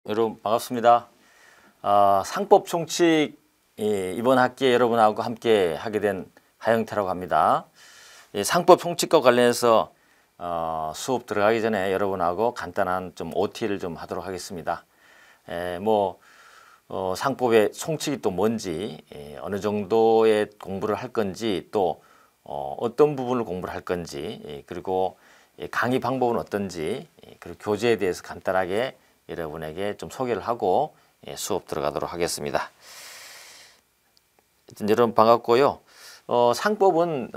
여러분 반갑습니다. 상법 총칙 이번 학기에 여러분하고 함께 하게 된 하영태라고 합니다. 상법 총칙과 관련해서 수업 들어가기 전에 여러분하고 간단한 좀 OT를 좀 하도록 하겠습니다. 상법의 총칙이 또 뭔지, 어느 정도의 공부를 할 건지, 또 어떤 부분을 공부를 할 건지, 그리고 강의 방법은 어떤지, 그리고 교재에 대해서 간단하게 여러분에게 좀 소개를 하고 수업 들어가도록 하겠습니다. 여러분 반갑고요. 상법은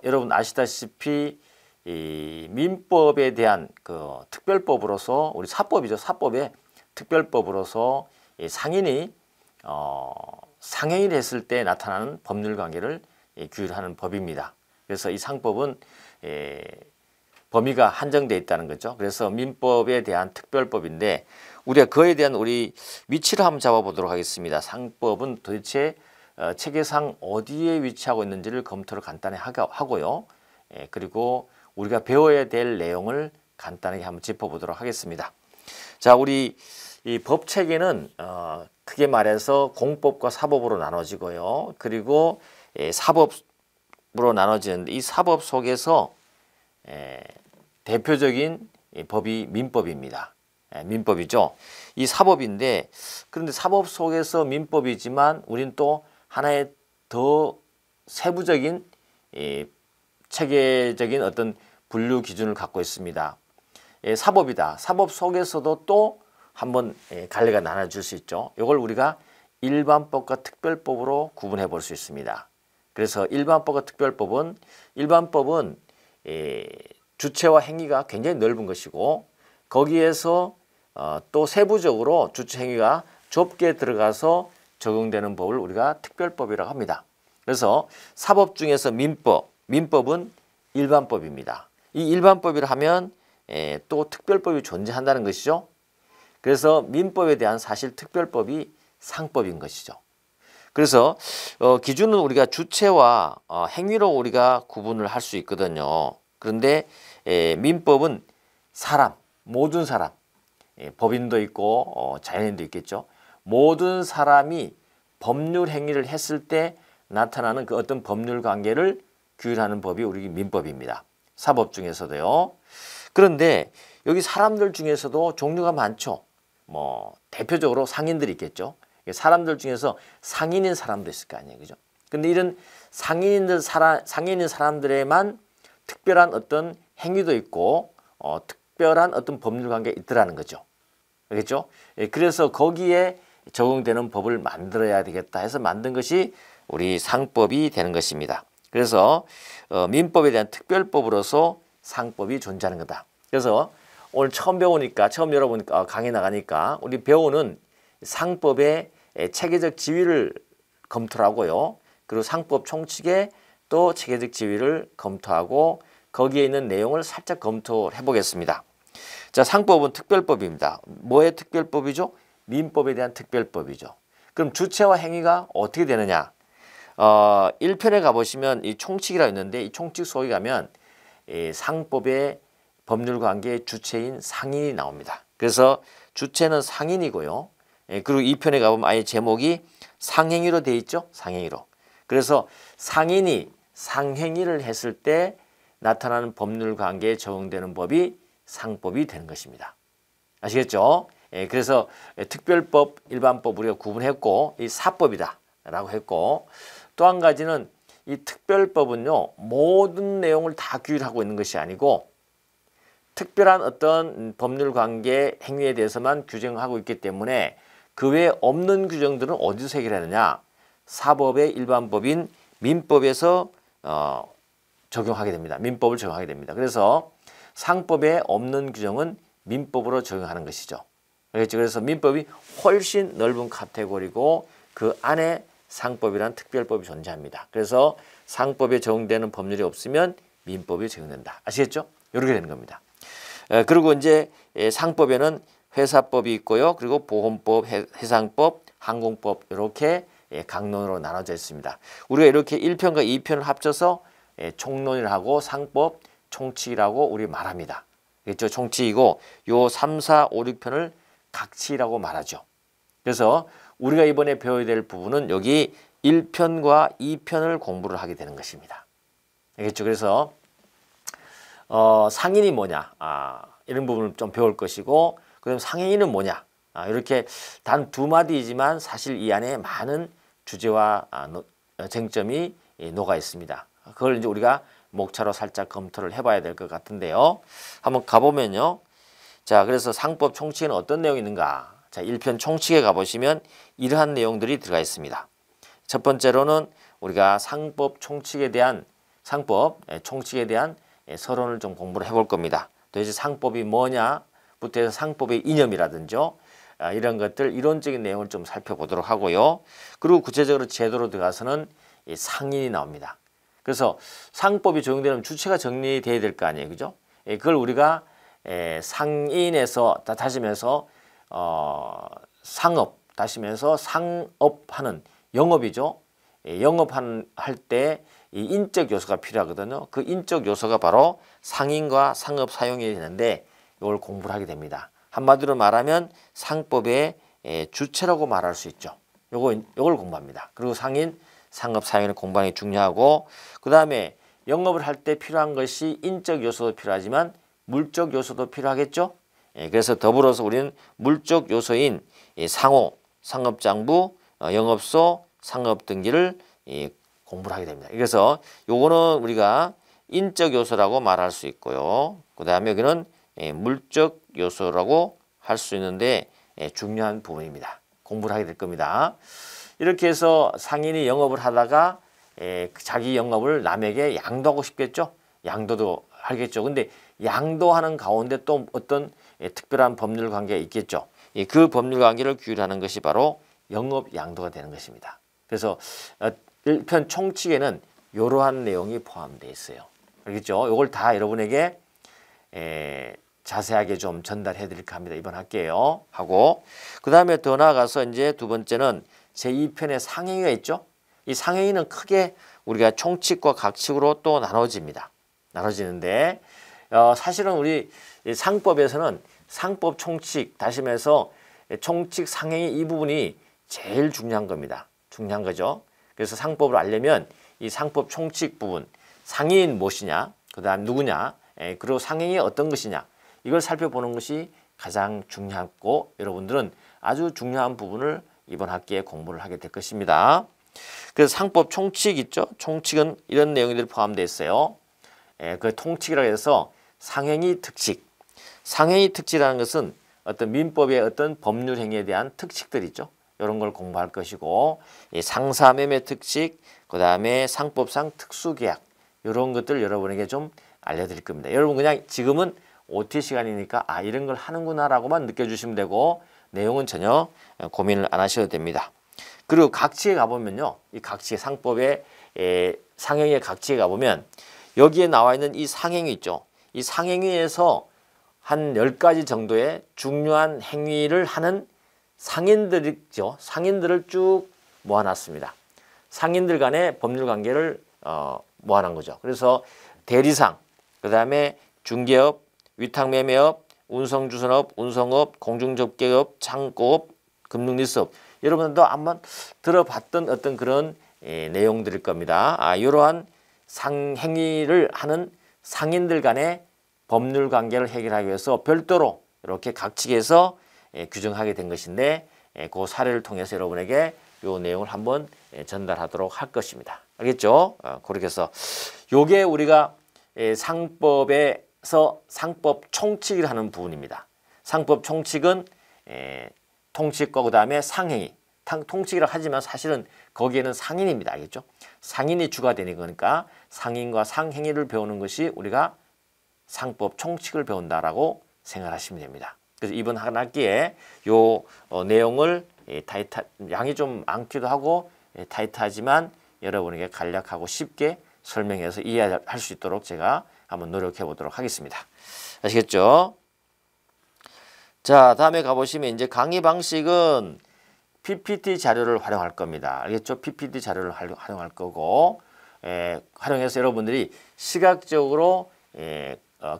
여러분 아시다시피 이 민법에 대한 그 특별법으로서, 우리 사법이죠. 사법의 특별법으로서 상인이 상행위를 했을 때 나타나는 법률 관계를 규율하는 법입니다. 그래서 이 상법은 범위가 한정되어 있다는 거죠. 그래서 민법에 대한 특별법인데, 우리가 그에 대한 우리 위치를 한번 잡아보도록 하겠습니다. 상법은 도대체 체계상 어디에 위치하고 있는지를 검토를 간단히 하고요. 그리고 우리가 배워야 될 내용을 간단하게 한번 짚어보도록 하겠습니다. 자, 우리 이 법 체계는 크게 말해서 공법과 사법으로 나눠지고요. 그리고 사법으로 나눠지는데, 이 사법 속에서 대표적인 법이 민법입니다. 민법이죠. 이 사법인데, 그런데 사법 속에서 민법이지만 우리는 또 하나의 더 세부적인 체계적인 어떤 분류 기준을 갖고 있습니다. 사법이다. 사법 속에서도 또 한번 갈래가 나눠질 수 있죠. 이걸 우리가 일반법과 특별법으로 구분해 볼 수 있습니다. 그래서 일반법과 특별법은, 일반법은 주체와 행위가 굉장히 넓은 것이고, 거기에서 또 세부적으로 주체 행위가 좁게 들어가서 적용되는 법을 우리가 특별법이라고 합니다. 그래서 사법 중에서 민법은 일반법입니다. 이 일반법이라 하면 또 특별법이 존재한다는 것이죠. 그래서 민법에 대한 사실 특별법이 상법인 것이죠. 그래서 기준은 우리가 주체와 행위로 우리가 구분을 할 수 있거든요. 그런데 민법은 사람, 모든 사람, 법인도 있고 자연인도 있겠죠. 모든 사람이 법률 행위를 했을 때 나타나는 그 어떤 법률 관계를 규율하는 법이 우리 민법입니다. 사법 중에서도요. 그런데 여기 사람들 중에서도 종류가 많죠. 대표적으로 상인들이 있겠죠. 사람들 중에서 상인인 사람도 있을 거 아니에요. 그죠? 근데 이런 상인인 사람들에만 특별한 어떤 행위도 있고 특별한 어떤 법률 관계가 있더라는 거죠. 알겠죠? 그래서 거기에 적용되는 법을 만들어야 되겠다 해서 만든 것이 우리 상법이 되는 것입니다. 그래서 민법에 대한 특별법으로서 상법이 존재하는 거다. 그래서 오늘 처음 여러분 강의 나가니까 우리 배우는 상법의 체계적 지위를 검토하고요. 그리고 상법 총칙의 또 체계적 지위를 검토하고 거기에 있는 내용을 살짝 검토해 보겠습니다. 자, 상법은 특별법입니다. 뭐의 특별법이죠? 민법에 대한 특별법이죠. 그럼 주체와 행위가 어떻게 되느냐? 1편에 가보시면 이 총칙이라고 있는데, 이 총칙 속에 가면 상법의 법률 관계의 주체인 상인이 나옵니다. 그래서 주체는 상인이고요. 그리고 2편에 가보면 아예 제목이 상행위로 되어 있죠. 상행위로. 그래서 상인이 상행위를 했을 때 나타나는 법률 관계에 적용되는 법이 상법이 되는 것입니다. 아시겠죠? 그래서 특별법, 일반법 우리가 구분했고, 이 사법이다 라고 했고, 또 한 가지는 이 특별법은요, 모든 내용을 다 규율하고 있는 것이 아니고 특별한 어떤 법률 관계 행위에 대해서만 규정하고 있기 때문에 그 외에 없는 규정들은 어디서 해결하느냐? 사법의 일반법인 민법에서 적용하게 됩니다. 민법을 적용하게 됩니다. 그래서 상법에 없는 규정은 민법으로 적용하는 것이죠. 알겠죠? 그래서 민법이 훨씬 넓은 카테고리고 그 안에 상법이란 특별법이 존재합니다. 그래서 상법에 적용되는 법률이 없으면 민법이 적용된다. 아시겠죠? 이렇게 되는 겁니다. 그리고 이제 상법에는 회사법이 있고요. 그리고 보험법, 해상법, 항공법 이렇게 강론으로 나눠져 있습니다. 우리가 이렇게 1편과 2편을 합쳐서 총론이라고 하고 상법, 총칙이라고 우리 말합니다. 그렇죠? 총칙이고 요 3, 4, 5, 6편을 각치라고 말하죠. 그래서 우리가 이번에 배워야 될 부분은 여기 1편과 2편을 공부를 하게 되는 것입니다. 알겠죠? 그래서 상인이 뭐냐, 이런 부분을 좀 배울 것이고, 그다음 상행위는 뭐냐, 이렇게 단 두 마디이지만 사실 이 안에 많은 주제와 쟁점이 녹아 있습니다. 그걸 이제 우리가 목차로 살짝 검토를 해봐야 될 것 같은데요. 한번 가보면요. 자, 그래서 상법 총칙에는 어떤 내용이 있는가? 자, 1편 총칙에 가보시면 이러한 내용들이 들어가 있습니다. 첫 번째로는 우리가 상법 총칙에 대한 서론을 좀 공부를 해볼 겁니다. 도대체 상법이 뭐냐부터 해서 상법의 이념이라든지 이런 것들 이론적인 내용을 좀 살펴보도록 하고요. 그리고 구체적으로 제도로 들어가서는 상인이 나옵니다. 그래서 상법이 적용되면 주체가 정리돼야 될 거 아니에요, 그죠? 그걸 우리가 상인에서 다시면서 상업 다시면서 상업하는 영업이죠. 영업할 때 이 인적 요소가 필요하거든요. 그 인적 요소가 바로 상인과 상업 사용이 되는데 이걸 공부를 하게 됩니다. 한마디로 말하면 상법의 주체라고 말할 수 있죠. 이걸 공부합니다. 그리고 상인, 상업 사용을 공부하는 게 중요하고, 그 다음에 영업을 할 때 필요한 것이 인적 요소도 필요하지만 물적 요소도 필요하겠죠. 그래서 더불어서 우리는 물적 요소인 상호, 상업장부, 영업소, 상업등기를 공부를 하게 됩니다. 그래서 요거는 우리가 인적 요소라고 말할 수 있고요. 그 다음에 여기는 물적 요소라고 할 수 있는데 중요한 부분입니다. 공부를 하게 될 겁니다. 이렇게 해서 상인이 영업을 하다가 자기 영업을 남에게 양도하고 싶겠죠. 양도도 하겠죠. 근데 양도하는 가운데 또 어떤 특별한 법률 관계가 있겠죠. 그 법률 관계를 규율하는 것이 바로 영업 양도가 되는 것입니다. 그래서 1편 총칙에는 이러한 내용이 포함되어 있어요. 알겠죠? 이걸 다 여러분에게 자세하게 좀 전달해 드릴까 합니다. 이번 할게요. 하고, 그 다음에 더 나아가서 이제 두 번째는 제2편의 상행위가 있죠. 이 상행위는 크게 우리가 총칙과 각칙으로 또 나눠지는데, 사실은 우리 상법에서는 상법 총칙, 다시 말해서 총칙 상행위 이 부분이 제일 중요한 겁니다. 중요한 거죠. 그래서 상법을 알려면 이 상법 총칙 부분, 상인 무엇이냐, 그 다음 누구냐, 그리고 상행이 어떤 것이냐, 이걸 살펴보는 것이 가장 중요하고, 여러분들은 아주 중요한 부분을 이번 학기에 공부를 하게 될 것입니다. 그래서 상법 총칙 있죠. 총칙은 이런 내용들이 포함되어 있어요. 그 통칙이라고 해서 상행위 특칙. 상행위 특칙이라는 것은 어떤 민법의 어떤 법률 행위에 대한 특칙들 있죠. 이런 걸 공부할 것이고, 상사매매 특칙, 그 다음에 상법상 특수계약, 이런 것들 여러분에게 좀 알려드릴 겁니다. 여러분 그냥 지금은 OT 시간이니까 이런 걸 하는구나라고만 느껴주시면 되고, 내용은 전혀 고민을 안 하셔도 됩니다. 그리고 각칙에 가보면요, 이 각칙 상법의 상행위의 각칙에 가보면 여기에 나와 있는 이 상행위 있죠. 이 상행위에서 한 10가지 정도의 중요한 행위를 하는 상인들이죠. 상인들을 쭉 모아놨습니다. 상인들 간의 법률 관계를 모아놓은 거죠. 그래서 대리상, 그 다음에 중개업, 위탁매매업, 운송주선업, 운송업, 공중접객업, 창고업, 금융리스업, 여러분들도 한번 들어봤던 어떤 그런 내용들일 겁니다. 이러한 상행위를 하는 상인들 간의 법률 관계를 해결하기 위해서 별도로 이렇게 각칙에서 규정하게 된 것인데, 그 사례를 통해서 여러분에게 이 내용을 한번 전달하도록 할 것입니다. 알겠죠? 그렇게 해서 요게 우리가 상법에서 상법 총칙을 하는 부분입니다. 상법 총칙은 통칙과 그 다음에 상행위. 통칙이라고 하지만 사실은 거기에는 상인입니다. 알겠죠? 상인이 주가 되는 거니까 상인과 상행위를 배우는 것이 우리가 상법 총칙을 배운다라고 생각하시면 됩니다. 그래서 이번 한 학기에 요 내용을 양이 좀 많기도 하고 타이트하지만 여러분에게 간략하고 쉽게 설명해서 이해할 수 있도록 제가 한번 노력해 보도록 하겠습니다. 아시겠죠? 자, 다음에 가보시면 이제 강의 방식은 PPT 자료를 활용할 겁니다. 알겠죠? PPT 자료를 활용할 거고, 활용해서 여러분들이 시각적으로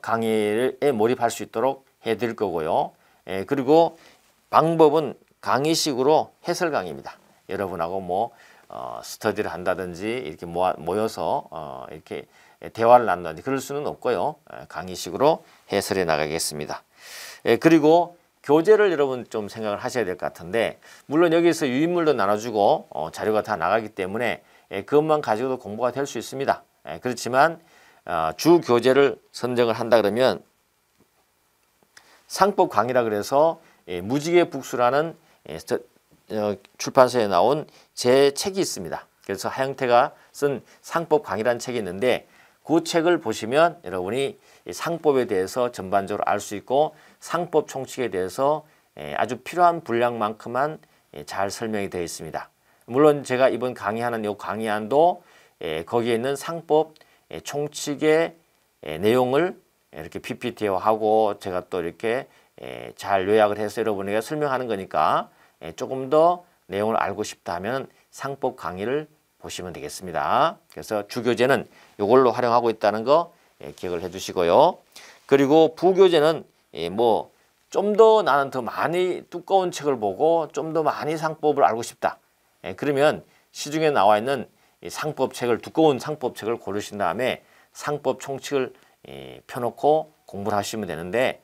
강의에 몰입할 수 있도록 해드릴 거고요. 그리고 방법은 강의식으로 해설 강의입니다. 여러분하고 뭐 스터디를 한다든지 이렇게 모여서 이렇게 대화를 나눈다든지 그럴 수는 없고요. 강의식으로 해설해 나가겠습니다. 그리고 교재를 여러분 좀 생각을 하셔야 될 것 같은데, 물론 여기서 유인물도 나눠주고 자료가 다 나가기 때문에 그것만 가지고도 공부가 될 수 있습니다. 그렇지만 주 교재를 선정을 한다 그러면 상법 강의라 그래서 무지개 북수라는 출판사에 나온 제 책이 있습니다. 그래서 하영태가 쓴 상법 강의라는 책이 있는데, 그 책을 보시면 여러분이 상법에 대해서 전반적으로 알 수 있고 상법 총칙에 대해서 아주 필요한 분량만큼만 잘 설명이 되어 있습니다. 물론 제가 이번 강의하는 이 강의안도 거기에 있는 상법 총칙의 내용을 이렇게 PPT화하고 제가 또 이렇게 잘 요약을 해서 여러분에게 설명하는 거니까 조금 더 내용을 알고 싶다 하면 상법 강의를 보시면 되겠습니다. 그래서 주교재는 이걸로 활용하고 있다는 거 기억을 해 주시고요. 그리고 부교재는 뭐 좀 더 나는 더 많이 두꺼운 책을 보고 좀 더 많이 상법을 알고 싶다. 그러면 시중에 나와 있는 상법책을, 두꺼운 상법책을 고르신 다음에 상법 총칙을 펴놓고 공부를 하시면 되는데,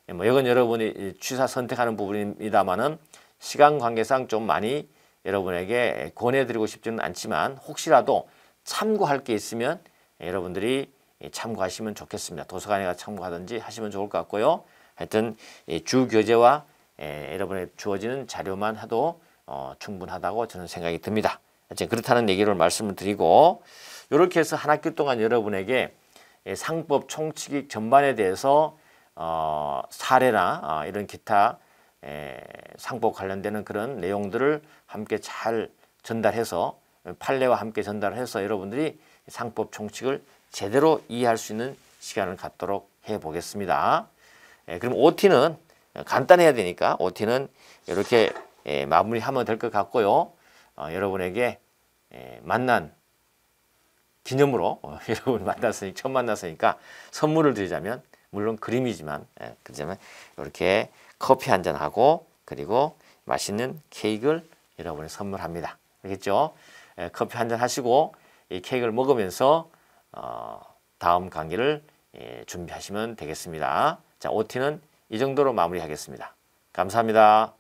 뭐 이건 여러분이 취사 선택하는 부분입니다만은 시간 관계상 좀 많이 여러분에게 권해드리고 싶지는 않지만 혹시라도 참고할 게 있으면 여러분들이 참고하시면 좋겠습니다. 도서관에 가서 참고하든지 하시면 좋을 것 같고요. 하여튼 주 교재와 여러분의 주어지는 자료만 해도 충분하다고 저는 생각이 듭니다. 그렇다는 얘기를 말씀을 드리고, 이렇게 해서 한 학기 동안 여러분에게 상법 총칙 전반에 대해서 사례나 이런 기타 상법 관련되는 그런 내용들을 함께 잘 전달해서 판례와 함께 전달해서 여러분들이 상법 총칙을 제대로 이해할 수 있는 시간을 갖도록 해 보겠습니다. 그럼 OT는 간단해야 되니까 OT는 이렇게 마무리하면 될 것 같고요. 여러분에게 만난 기념으로 여러분 처음 만났으니까 선물을 드리자면, 물론 그림이지만 그렇지만 이렇게 커피 한 잔 하고 그리고 맛있는 케이크를 여러분이 선물합니다. 알겠죠? 커피 한 잔 하시고 이 케이크를 먹으면서 다음 강의를 준비하시면 되겠습니다. 자, OT는 이 정도로 마무리하겠습니다. 감사합니다.